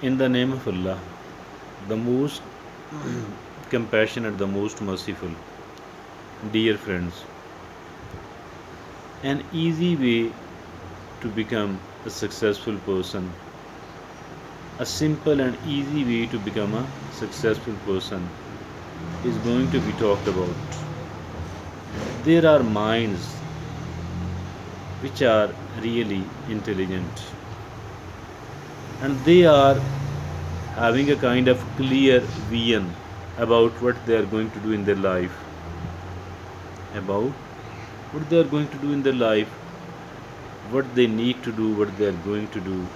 In the name of Allah, the most compassionate, the most merciful, dear friends, an easy way to become a successful person, a simple and easy way to become a successful person is going to be talked about. There are minds which are really intelligent and they are having a kind of clear vision about what they are going to do in their life, about what they are going to do in their life, what they need to do, what they are going to do.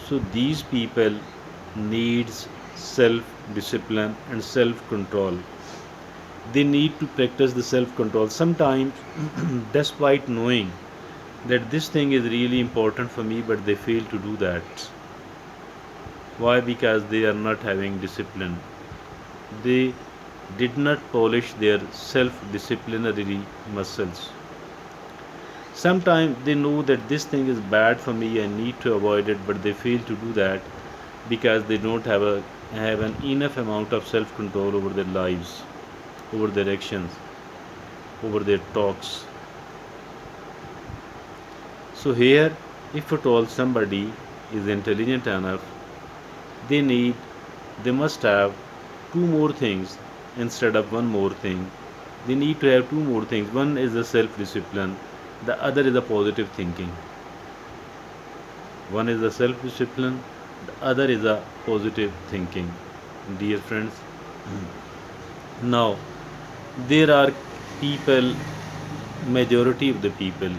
So these people needs self discipline and self control. They need to practice the self control sometimes despite knowing that this thing is really important for me, but they fail to do that. Why? Because they are not having discipline. They did not polish their self disciplinary muscles. Sometimes they know that this thing is bad for me, I need to avoid it, but they fail to do that because they don't have an enough amount of self control over their lives, over their actions, over their talks. So here, if at all somebody is intelligent enough, they need they must have two more things instead of one more thing. They need to have two more things. One is the self discipline, the other is the positive thinking. One is the self discipline, the other is the positive thinking. Dear friends, now there are people, majority of the people,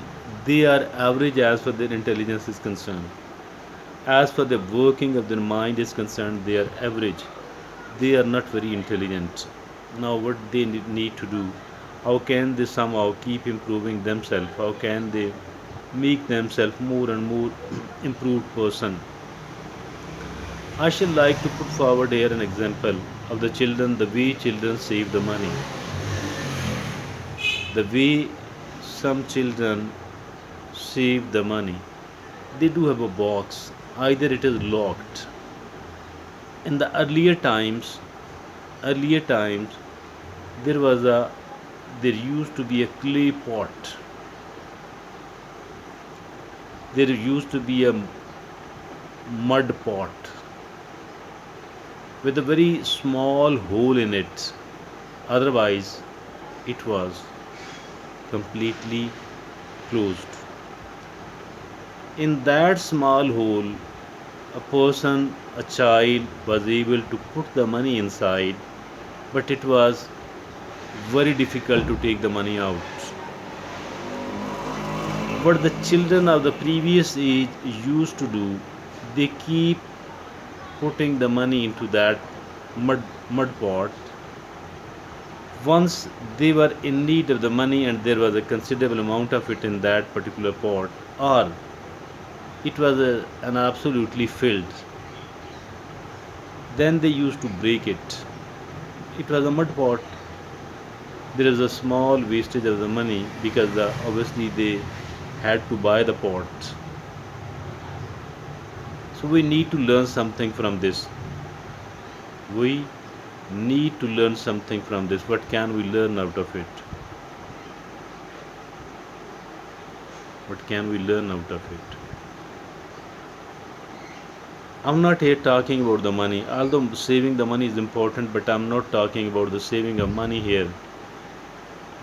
they are average as far their intelligence is concerned. As for the working of their mind is concerned, they are average. They are not very intelligent. Now, what they need to do? How can they somehow keep improving themselves? How can they make themselves more and more improved person? I should like to put forward here an example of the children, the way children save the money, the way some children save the money. They do have a box, either it is locked. In the earlier times, there was a there used to be a clay pot. There used to be a mud pot with a very small hole in it. Otherwise, it was completely closed. In that small hole, a person, a child, was able to put the money inside, but it was very difficult to take the money out. What the children of the previous age used to do, they keep putting the money into that mud pot. Once they were in need of the money and there was a considerable amount of it in that particular pot, or it was an absolutely filled, then they used to break it. It was a mud pot. There is a small wastage of the money because obviously they had to buy the pot. So we need to learn something from this. We need to learn something from this. What can we learn out of it? What can we learn out of it? I'm not here talking about the money, although saving the money is important, but I'm not talking about the saving of money here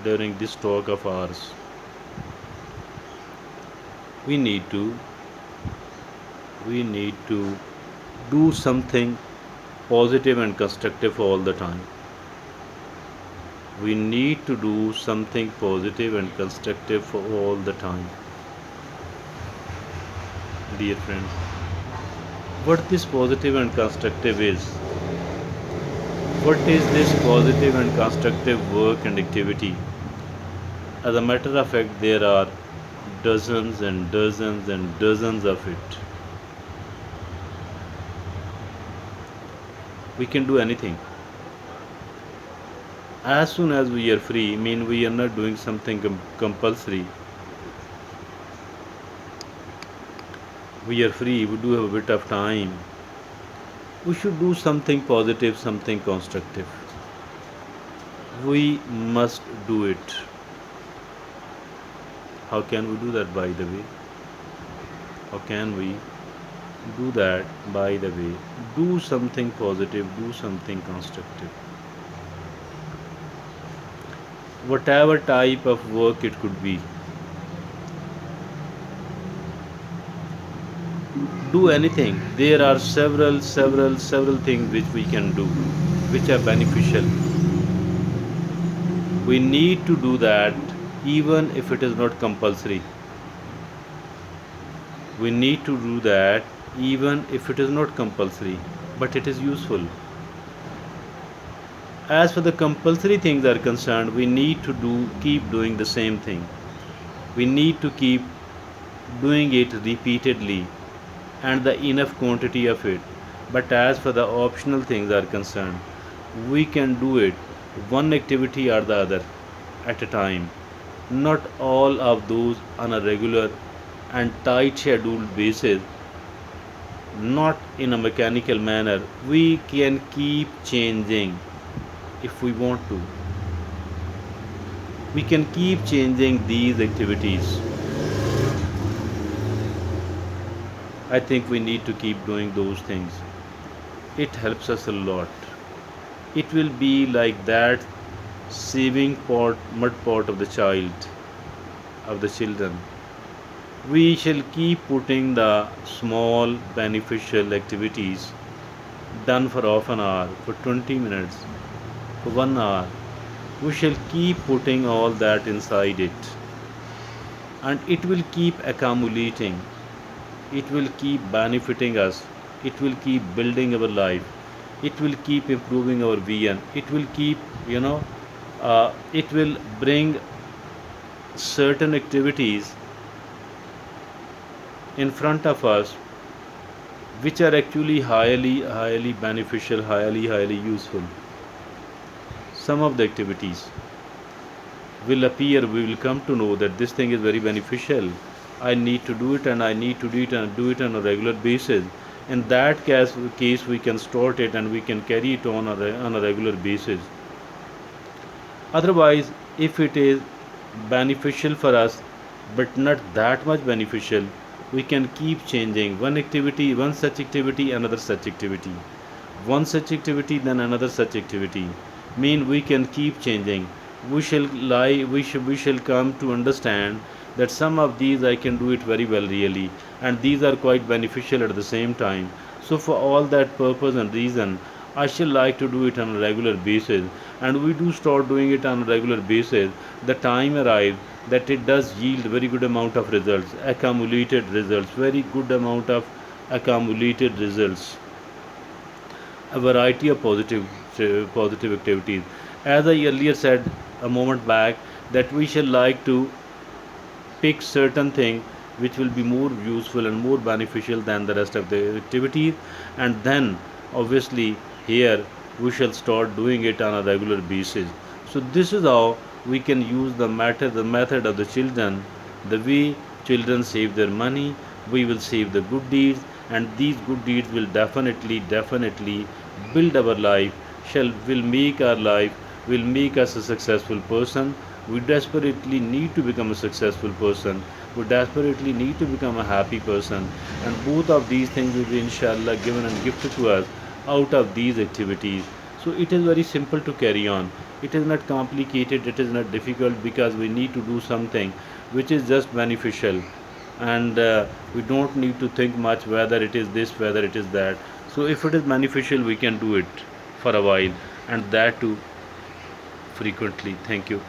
during this talk of ours. We need to we need to do something positive and constructive all the time. We need to do something positive and constructive for all the time. Dear friends, what this positive and constructive is? What is this positive and constructive work and activity? As a matter of fact, there are dozens and dozens and dozens of it. We can do anything. As soon as we are free, mean we are not doing something compulsory. we are free, we do have a bit of time, we should do something positive, something constructive. We must do it. How can we do that, by the way? How can we do that, by the way? Do something positive, do something constructive. Whatever type of work it could be, do anything. There are several things which we can do, which are beneficial. We need to do that even if it is not compulsory. We need to do that even if it is not compulsory, but it is useful. As for the compulsory things are concerned, we need to keep doing the same thing. We need to keep doing it repeatedly and the enough quantity of it. But as for the optional things are concerned, we can do it one activity or the other at a time, not all of those on a regular and tight scheduled basis, not in a mechanical manner. We can keep changing if we want to. We can keep changing these activities. I think we need to keep doing those things. It helps us a lot. It will be like that saving pot, mud pot of the child, of the children. We shall keep putting the small beneficial activities done for half an hour, for 20 minutes, for 1 hour. We shall keep putting all that inside it, and it will keep accumulating. It will keep benefiting us. It will keep building our life. It will keep improving our vision. It will keep, it will bring certain activities in front of us which are actually highly beneficial, highly useful. Some of the activities will appear, we will come to know that this thing is very beneficial. I need to do it, and I need to do it and do it on a regular basis. In that case we can start it and we can carry it on on a regular basis. Otherwise, if it is beneficial for us but not that much beneficial, we can keep changing one activity, one such activity, another such activity, one such activity, then another such activity. Mean we can keep changing. We shall come to understand that some of these I can do it very well really, and these are quite beneficial at the same time. So for all that purpose and reason, I shall like to do it on a regular basis, and we do start doing it on a regular basis. The time arrives that it does yield very good amount of results, accumulated results, very good amount of accumulated results, a variety of positive activities. As I earlier said a moment back, that we shall like to pick certain thing which will be more useful and more beneficial than the rest of the activities, and then obviously here we shall start doing it on a regular basis. So this is how we can use the method of the children. The way children save their money, we will save the good deeds, and these good deeds will definitely build our life, shall will make our life, will make us a successful person. We desperately need to become a successful person. We desperately need to become a happy person. And both of these things will be inshallah given and gifted to us out of these activities. So it is very simple to carry on. It is not complicated, it is not difficult, because we need to do something which is just beneficial. And we don't need to think much whether it is this, whether it is that. So if it is beneficial, we can do it for a while, and that too frequently. Thank you.